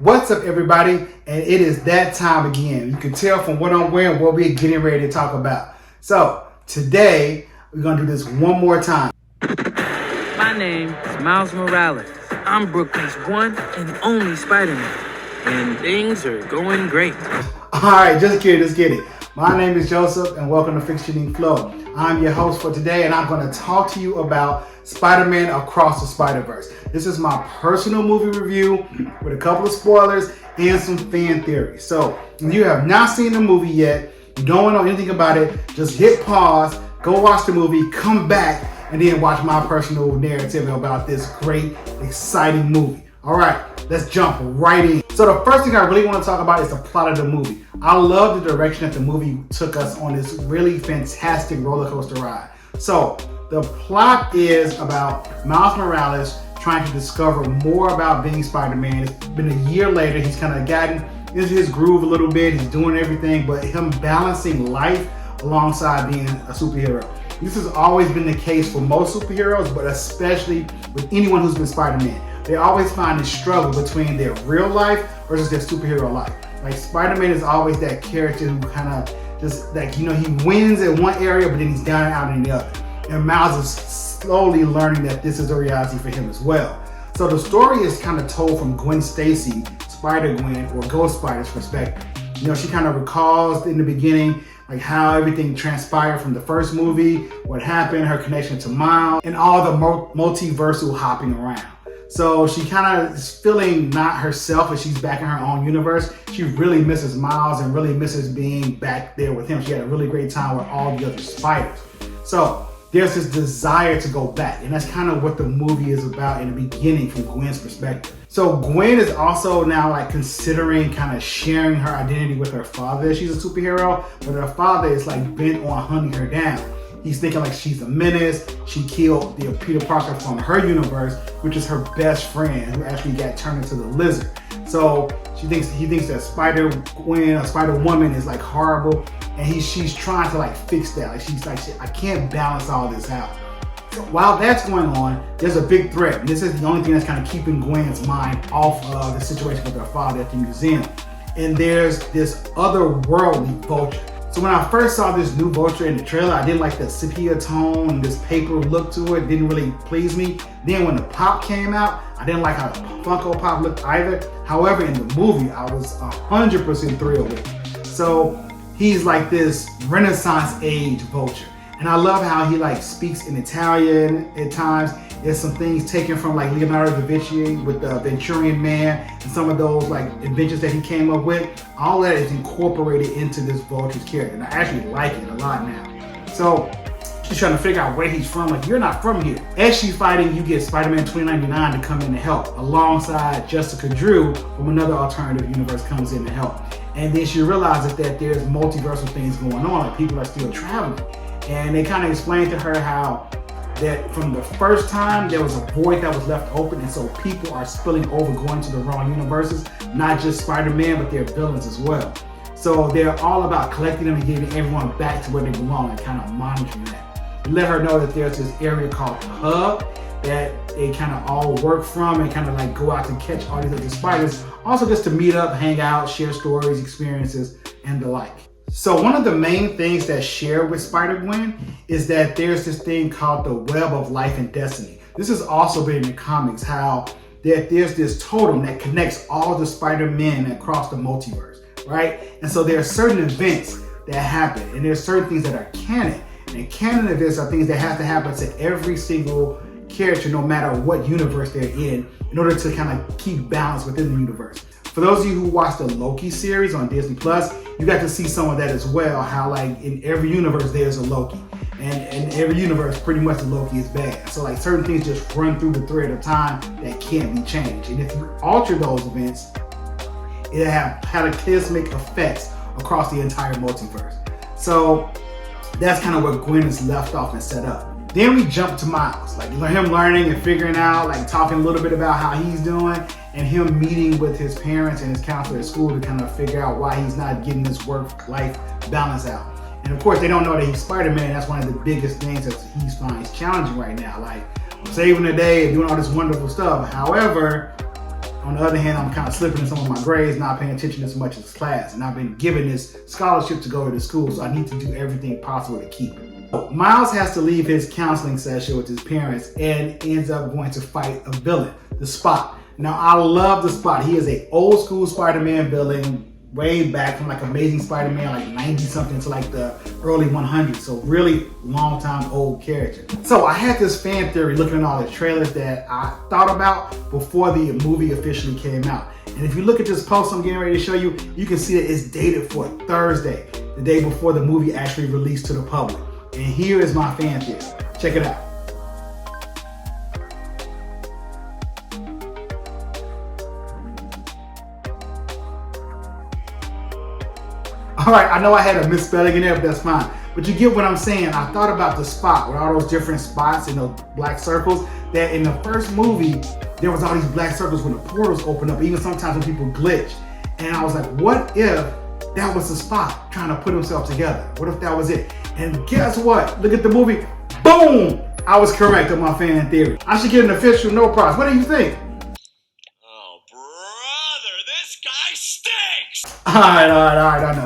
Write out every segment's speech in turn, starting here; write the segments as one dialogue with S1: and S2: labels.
S1: What's up, everybody? And it is that time again. You can tell from what I'm wearing what we're getting ready to talk about. So today we're gonna do this one more time.
S2: My name is Miles Morales. I'm Brooklyn's one and only Spider-Man, and things are going great.
S1: All right, just get it. My name is Joseph, and welcome to Fictioning Flow. I'm your host for today, and I'm going to talk to you about Spider-Man Across the Spider-Verse. This is my personal movie review with a couple of spoilers and some fan theories. So, if you have not seen the movie yet, you don't want to know anything about it, just hit pause, go watch the movie, come back, and then watch my personal narrative about this great, exciting movie. All right, let's jump right in. So the first thing I really want to talk about is the plot of the movie. I love the direction that the movie took us on this really fantastic roller coaster ride. So the plot is about Miles Morales trying to discover more about being Spider-Man. It's been a year later. He's kind of gotten into his groove a little bit. He's doing everything, but him balancing life alongside being a superhero. This has always been the case for most superheroes, but especially with anyone who's been Spider-Man. They always find a struggle between their real life versus their superhero life. Like Spider-Man is always that character who kind of just like, he wins in one area, but then he's down and out in the other. And Miles is slowly learning that this is a reality for him as well. So the story is kind of told from Gwen Stacy, Spider-Gwen, or Ghost Spider's perspective. She kind of recalls in the beginning like how everything transpired from the first movie, what happened, her connection to Miles, and all the multiversal hopping around. So she kind of is feeling not herself as she's back in her own universe. She really misses Miles and really misses being back there with him. She had a really great time with all the other spiders. So there's this desire to go back, and that's kind of what the movie is about in the beginning from Gwen's perspective. So Gwen is also now like considering kind of sharing her identity with her father. She's a superhero, but her father is like bent on hunting her down. He's thinking like she's a menace. She killed the Peter Parker from her universe, which is her best friend, who actually got turned into the Lizard. So he thinks that Spider-Gwen or Spider-Woman is like horrible, and she's trying to like fix that. Like she's like, I can't balance all this out. So while that's going on, there's a big threat. And this is the only thing that's kind of keeping Gwen's mind off of the situation with her father at the museum. And there's this otherworldly Vulture. So when I first saw this new Vulture in the trailer, I didn't like the sepia tone and this paper look to it. Didn't really please me. Then when the pop came out, I didn't like how the Funko Pop looked either. However, in the movie, I was 100% thrilled with it. So he's like this Renaissance age Vulture. And I love how he like speaks in Italian at times. There's some things taken from like Leonardo da Vinci with the Venturian Man and some of those like inventions that he came up with. All that is incorporated into this Vulture's character. And I actually like it a lot now. So she's trying to figure out where he's from. Like, you're not from here. As she's fighting, you get Spider-Man 2099 to come in to help, alongside Jessica Drew from another alternative universe comes in to help. And then she realizes that there's multiversal things going on, like people are still traveling. And they kind of explain to her how that from the first time there was a void that was left open, and so people are spilling over going to the wrong universes, not just Spider-Man, but their villains as well. So they're all about collecting them and getting everyone back to where they belong and kind of monitoring that. Let her know that there's this area called the Hub that they kind of all work from and kind of like go out to catch all these other spiders. Also just to meet up, hang out, share stories, experiences, and the like. So one of the main things that's shared with Spider-Gwen is that there's this thing called the Web of Life and Destiny. This has also been in the comics, how that there's this totem that connects all the Spider-Men across the multiverse, right? And so there are certain events that happen, and there's certain things that are canon. And canon events are things that have to happen to every single character, no matter what universe they're in order to kind of keep balance within the universe. For those of you who watched the Loki series on Disney Plus, you got to see some of that as well, how like in every universe there's a Loki. And in every universe, pretty much the Loki is bad. So like certain things just run through the thread of time that can't be changed. And if you alter those events, it'll have cataclysmic effects across the entire multiverse. So that's kind of where Gwen is left off and set up. Then we jump to Miles, like him learning and figuring out, like talking a little bit about how he's doing, and him meeting with his parents and his counselor at school to kind of figure out why he's not getting this work-life balance out. And of course, they don't know that he's Spider-Man. That's one of the biggest things that he finds challenging right now. Like, I'm saving the day and doing all this wonderful stuff. However, On the other hand, I'm kind of slipping in some of my grades, not paying attention as much as class. And I've been given this scholarship to go to the school, so I need to do everything possible to keep it. Miles has to leave his counseling session with his parents and ends up going to fight a villain, the Spot. Now, I love the Spot. He is an old school Spider-Man villain, way back from like Amazing Spider-Man, like 90 something to like the early 100s. So really long time old character. So I had this fan theory looking at all the trailers that I thought about before the movie officially came out. And if you look at this post I'm getting ready to show you, you can see that it's dated for Thursday, the day before the movie actually released to the public. And here is my fan theory. Check it out. All right, I know I had a misspelling in there, but that's fine. But you get what I'm saying. I thought about the Spot with all those different spots and those black circles, that in the first movie, there was all these black circles when the portals open up, even sometimes when people glitch. And I was like, what if that was the Spot trying to put himself together? What if that was it? And guess what? Look at the movie. Boom! I was correct on my fan theory. I should get an official no prize. What do you think?
S3: Oh, brother, this guy stinks!
S1: All right, I know.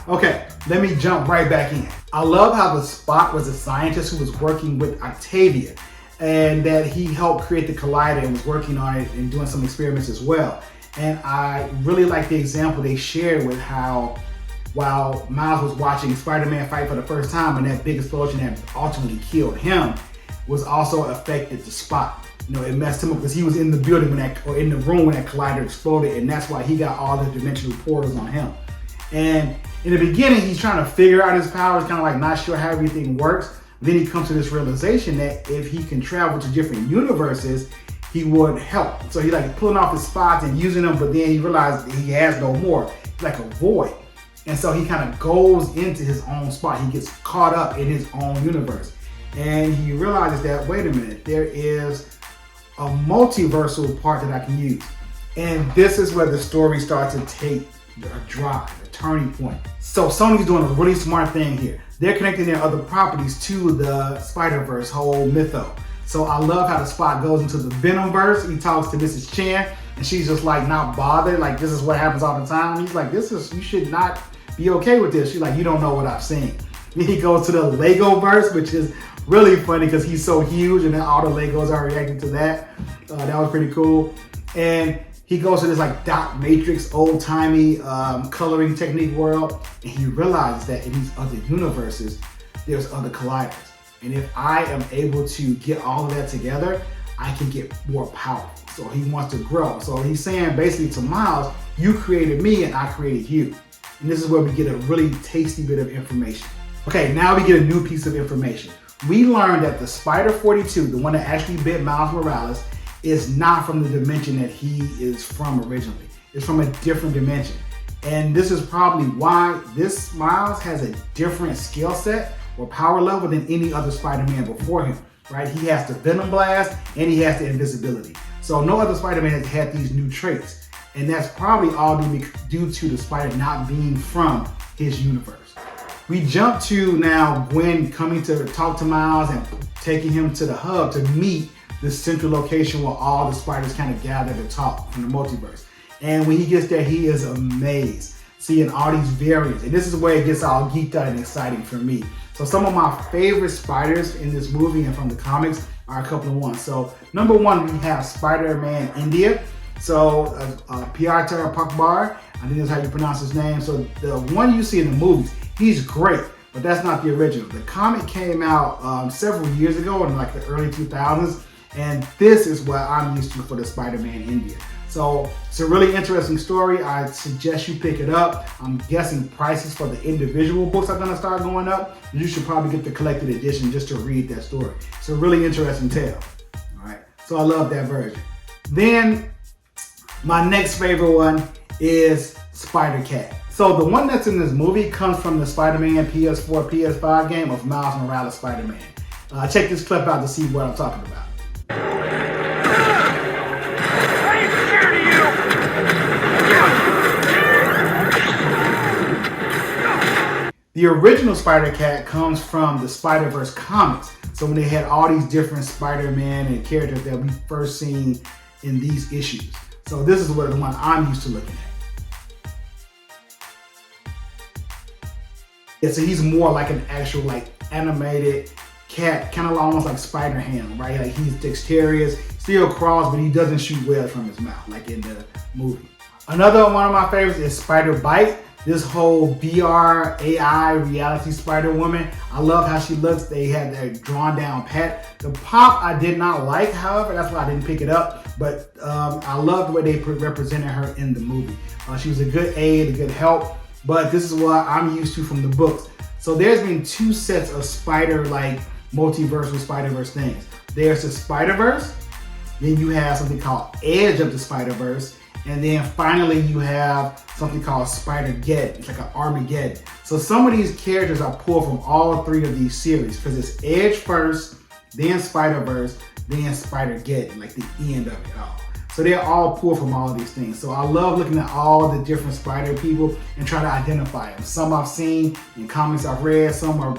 S1: Okay, let me jump right back in. I love how the Spot was a scientist who was working with Octavia, and that he helped create the collider and was working on it and doing some experiments as well. And I really like the example they shared with how while Miles was watching Spider-Man fight for the first time, and that big explosion that ultimately killed him was also affected the Spot. You know, it messed him up because he was in the building or in the room when that collider exploded, and that's why he got all the dimensional portals on him. And in the beginning, he's trying to figure out his powers, kind of like not sure how everything works. Then he comes to this realization that if he can travel to different universes, he would help. So he's like pulling off his spots and using them, but then he realized he has no more. It's like a void. And so he kind of goes into his own spot. He gets caught up in his own universe. And he realizes that, wait a minute, there is a multiversal part that I can use. And this is where the story starts to take a drive, a turning point. So Sony's doing a really smart thing here. They're connecting their other properties to the Spider-Verse whole mytho. So I love how the Spot goes into the Venomverse. He talks to Mrs. Chan, and she's just like not bothered. Like, this is what happens all the time. He's like, you should not be okay with this. She's like, you don't know what I've seen. Then he goes to the Lego-verse, which is really funny because he's so huge and then all the Legos are reacting to that. That was pretty cool. And he goes to this like dot matrix, old-timey coloring technique world, and he realizes that in these other universes, there's other colliders. And if I am able to get all of that together, I can get more powerful. So he wants to grow. So he's saying basically to Miles, you created me and I created you. And this is where we get a really tasty bit of information. Okay, now we get a new piece of information. We learned that the Spider-42, the one that actually bit Miles Morales, is not from the dimension that he is from originally. It's from a different dimension. And this is probably why this Miles has a different skill set or power level than any other Spider-Man before him, right? He has the Venom Blast and he has the invisibility. So no other Spider-Man has had these new traits. And that's probably all due to the Spider not being from his universe. We jump to now Gwen coming to talk to Miles and taking him to the hub to meet this central location where all the spiders kind of gather to talk from the multiverse. And when he gets there, he is amazed seeing all these variants. And this is where it gets all geeked out and exciting for me. So some of my favorite spiders in this movie and from the comics are a couple of ones. So number one, we have Spider-Man India. So Piotr Pakbar, I think that's how you pronounce his name. So the one you see in the movies, he's great, but that's not the original. The comic came out several years ago in like the early 2000s. And this is what I'm used to for the Spider-Man India. So it's a really interesting story. I suggest you pick it up. I'm guessing prices for the individual books are gonna start going up. You should probably get the collected edition just to read that story. It's a really interesting tale. All right, so I love that version. Then my next favorite one is Spider-Cat. So the one that's in this movie comes from the Spider-Man PS4, PS5 game of Miles Morales Spider-Man. Check this clip out to see what I'm talking about. The original Spider-Cat comes from the Spider-Verse comics. So when they had all these different Spider-Man and characters that we first seen in these issues. So this is what the one I'm used to looking at. Yeah, so he's more like an actual like animated cat, kind of almost like Spider-Man, right? Like he's dexterous, still crawls, but he doesn't shoot webs from his mouth like in the movie. Another one of my favorites is Spider Bite. This whole VR AI reality Spider-Woman. I love how she looks. They had that drawn down pet. The pop I did not like, however, that's why I didn't pick it up. But I love the way they represented her in the movie. She was a good aid, a good help. But this is what I'm used to from the books. So there's been two sets of spider like multiversal Spider-Verse things. There's the Spider-Verse, then you have something called Edge of the Spider-Verse, and then finally you have something called Spider-Geddon. It's like an Armageddon. So some of these characters are pulled from all three of these series because it's Edge first, then Spider-Verse, then Spider-Geddon, like the end of it all. So they're all pulled from all of these things. So I love looking at all the different Spider people and trying to identify them. Some I've seen in comics I've read, some are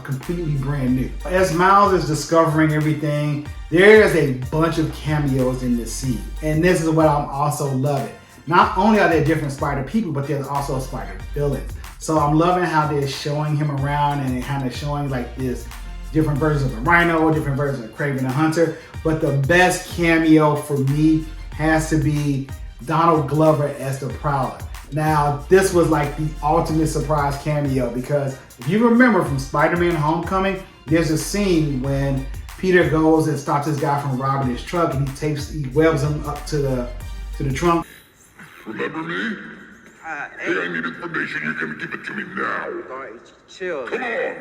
S1: completely brand new. As Miles is discovering everything, there is a bunch of cameos in this scene. And this is what I'm also loving. Not only are there different Spider people, but there's also Spider villains. So I'm loving how they're showing him around and kind of showing like this different versions of the Rhino, different versions of Kraven the Hunter. But the best cameo for me has to be Donald Glover as the Prowler. Now, this was like the ultimate surprise cameo because if you remember from Spider-Man Homecoming, there's a scene when Peter goes and stops this guy from robbing his truck and he webs him up to the trunk.
S4: Remember me? Hey, I need information. You can give it to me now.
S5: All right, chill.
S4: Come on.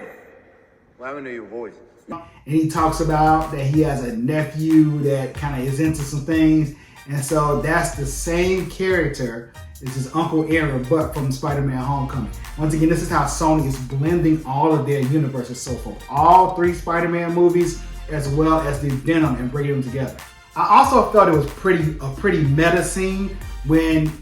S5: Well, I don't know your voice.
S1: And he talks about that he has a nephew that kind of is into some things. And so that's the same character as his Uncle Aaron, but from Spider-Man Homecoming. Once again, this is how Sony is blending all of their universes so far. All three Spider-Man movies, as well as the Venom, and bringing them together. I also felt it was a pretty meta scene when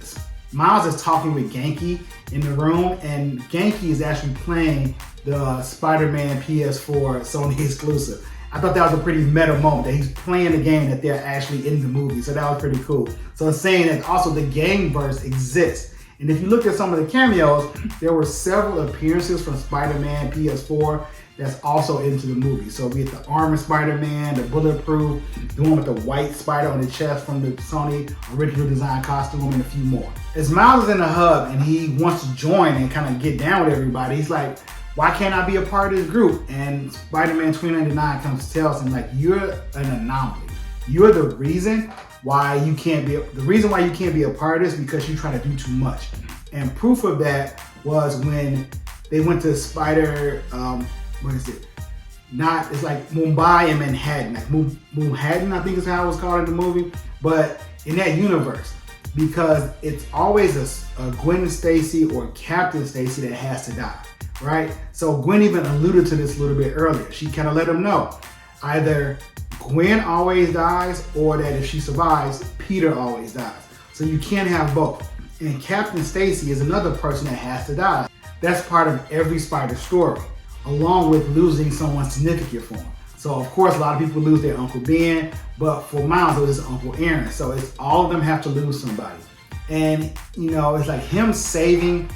S1: Miles is talking with Genki in the room, and Genki is actually playing the Spider-Man PS4 Sony exclusive. I thought that was a pretty meta moment that he's playing the game that they're actually in the movie. So that was pretty cool. So it's saying that also the Gameverse exists. And if you look at some of the cameos, there were several appearances from Spider-Man PS4 that's also into the movie. So be it the Armored Spider-Man, the Bulletproof, the one with the white spider on the chest from the Sony original design costume, and a few more. As Miles is in the hub and he wants to join and kind of get down with everybody, he's like, why can't I be a part of this group? And Spider-Man 2099 comes to tell us him like, you're an anomaly. You're the reason why you can't be a part of this because you try to do too much. And proof of that was when they went to it's like Mumbai and Manhattan. Like Manhattan, I think is how it was called in the movie. But in that universe, because it's always a Gwen Stacy or Captain Stacy that has to die. Right? So Gwen even alluded to this a little bit earlier. She kind of let him know either Gwen always dies or that if she survives, Peter always dies. So you can't have both. And Captain Stacy is another person that has to die. That's part of every Spider story, along with losing someone significant for him. So of course, a lot of people lose their Uncle Ben, but for Miles, it was Uncle Aaron. So it's all of them have to lose somebody. And you know, it's like him saving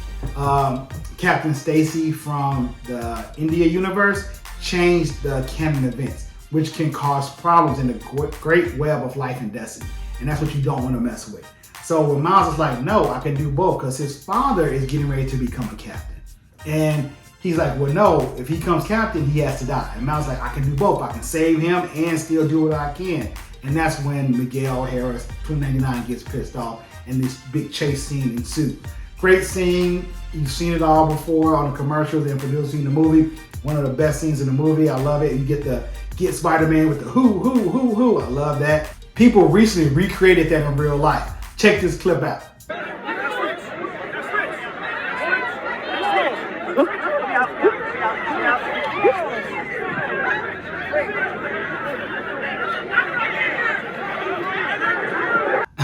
S1: Captain Stacy from the India universe changed the canon events, which can cause problems in the great web of life and destiny. And that's what you don't want to mess with. So when Miles is like, no, I can do both because his father is getting ready to become a captain. And he's like, well, no, if he becomes captain, he has to die. And Miles is like, I can do both. I can save him and still do what I can. And that's when Miguel Harris, 299, gets pissed off and this big chase scene ensues. Great scene. You've seen it all before on the commercials and producing the movie. One of the best scenes in the movie. I love it. You get Spider-Man with the who. I love that. People recently recreated that in real life. Check this clip out.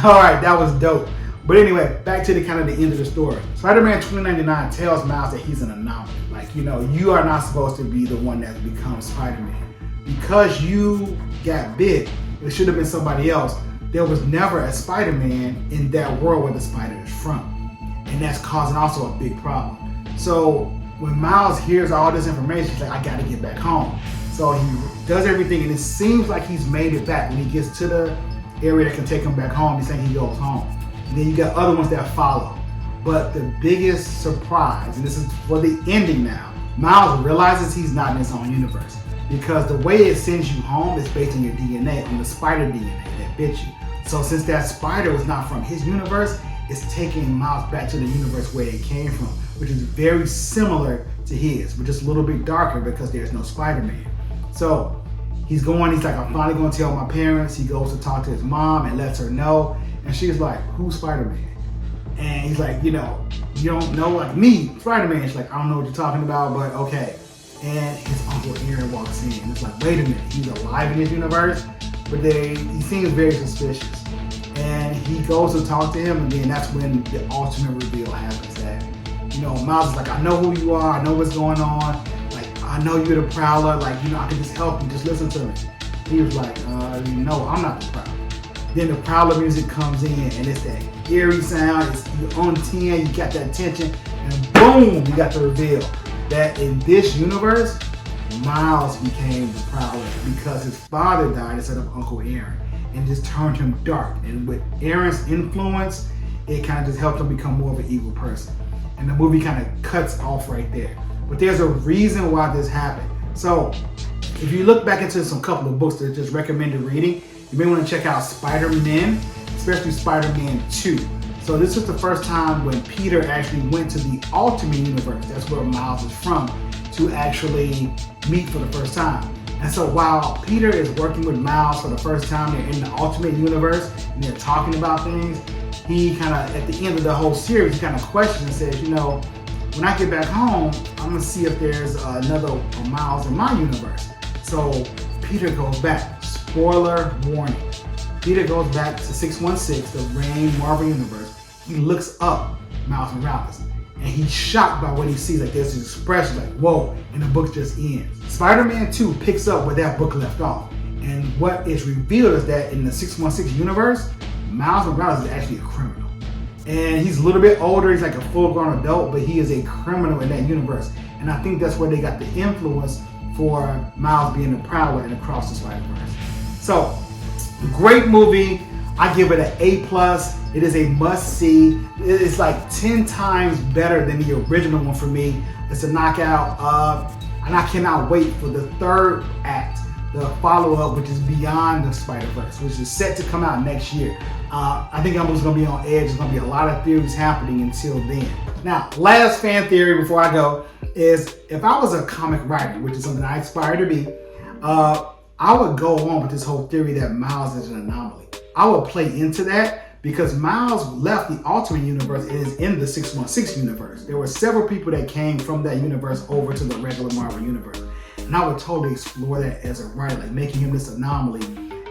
S1: All right, that was dope. But anyway, back to the kind of the end of the story. Spider-Man 2099 tells Miles that he's an anomaly. Like, you know, you are not supposed to be the one that becomes Spider-Man. Because you got bit, it should have been somebody else. there was never a Spider-Man in that world where the spider is from. And that's causing also a big problem. So when Miles hears all this information, he's like, I gotta get back home. So he does everything, and it seems like he's made it back. When he gets to the area that can take him back home, he's saying he goes home. And then you got other ones that follow. But the biggest surprise, and this is for the ending now, Miles realizes he's not in his own universe. Because the way it sends you home is based on your DNA, on the spider DNA that bit you. So since that spider was not from his universe, it's taking Miles back to the universe where it came from, which is very similar to his, but just a little bit darker because there's no Spider-Man. So he's like, I'm finally going to tell my parents. He goes to talk to his mom and lets her know. And she's like, who's Spider-Man? And he's like, you don't know, like me, Spider-Man. She's like, I don't know what you're talking about, but okay. And his Uncle Aaron walks in. And it's like, wait a minute, he's alive in this universe? But he seems very suspicious. And he goes to talk to him, and then that's when the ultimate reveal happens that, Miles is like, I know who you are, I know what's going on, like, I know you're the Prowler, like, I can just help you, just listen to me. He was like, no, I'm not the Prowler. Then the Prowler music comes in, and it's that eerie sound, you're on 10, you got that tension, and boom, you got the reveal that in this universe, Miles became the Prowler because his father died instead of Uncle Aaron, and just turned him dark. And with Aaron's influence, it kind of just helped him become more of an evil person. And the movie kind of cuts off right there. But there's a reason why this happened. So if you look back into some couple of books that are just recommended reading, you may want to check out Spider-Man, especially Spider-Man 2. So this is the first time when Peter actually went to the Ultimate Universe, that's where Miles is from, to actually meet for the first time. And so while Peter is working with Miles for the first time, they're in the Ultimate Universe and they're talking about things, he kind of, at the end of the whole series, he kind of questions and says, when I get back home, I'm gonna see if there's another Miles in my universe. So Peter goes back. Spoiler warning. Peter goes back to 616, the Rain Marvel universe. He looks up Miles Morales, and he's shocked by what he sees. Like, there's this expression like, whoa, and the book just ends. Spider-Man 2 picks up where that book left off. And what is revealed is that in the 616 universe, Miles Morales is actually a criminal. And he's a little bit older, he's like a full-grown adult, but he is a criminal in that universe. And I think that's where they got the influence for Miles being the Prowler and Across the Spider-Verse. So, great movie. I give it an A+. It is a must-see. It's like 10 times better than the original one for me. It's a knockout. And I cannot wait for the third act, the follow-up, which is Beyond the Spider-Verse, which is set to come out next year. I think I'm just going to be on edge. There's going to be a lot of theories happening until then. Now, last fan theory before I go is, if I was a comic writer, which is something I aspire to be, I would go on with this whole theory that Miles is an anomaly. I would play into that because Miles left the Ultimate Universe and is in the 616 universe. There were several people that came from that universe over to the regular Marvel universe. And I would totally explore that as a writer, like making him this anomaly,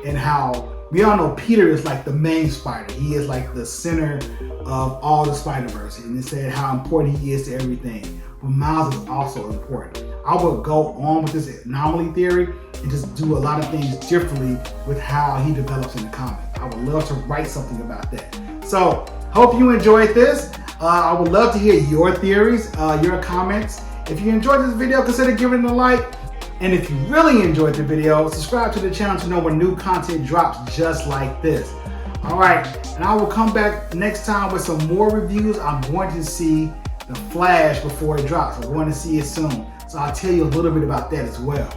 S1: and how we all know Peter is like the main spider. He is like the center of all the Spider-Verse, and it said how important he is to everything. But Miles is also important. I would go on with this anomaly theory and just do a lot of things differently with how he develops in the comic. I would love to write something about that. So, hope you enjoyed this. I would love to hear your theories, your comments. If you enjoyed this video, consider giving it a like. And if you really enjoyed the video, subscribe to the channel to know when new content drops just like this. All right, and I will come back next time with some more reviews. I'm going to see The Flash before it drops. I'm going to see it soon. So I'll tell you a little bit about that as well.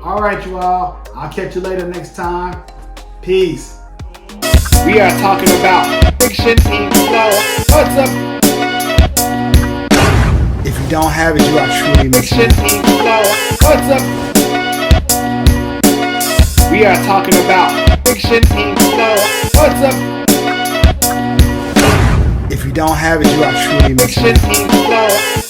S1: All right, you all. I'll catch you later next time. Peace. We are talking about Fiction Ink Flow. What's up? If you don't have it, you are truly missing out. Fiction Ink Flow. What's up? We are talking about Fiction Ink Flow. What's up? If you don't have it, you are truly missing out. Fiction Ink Flow.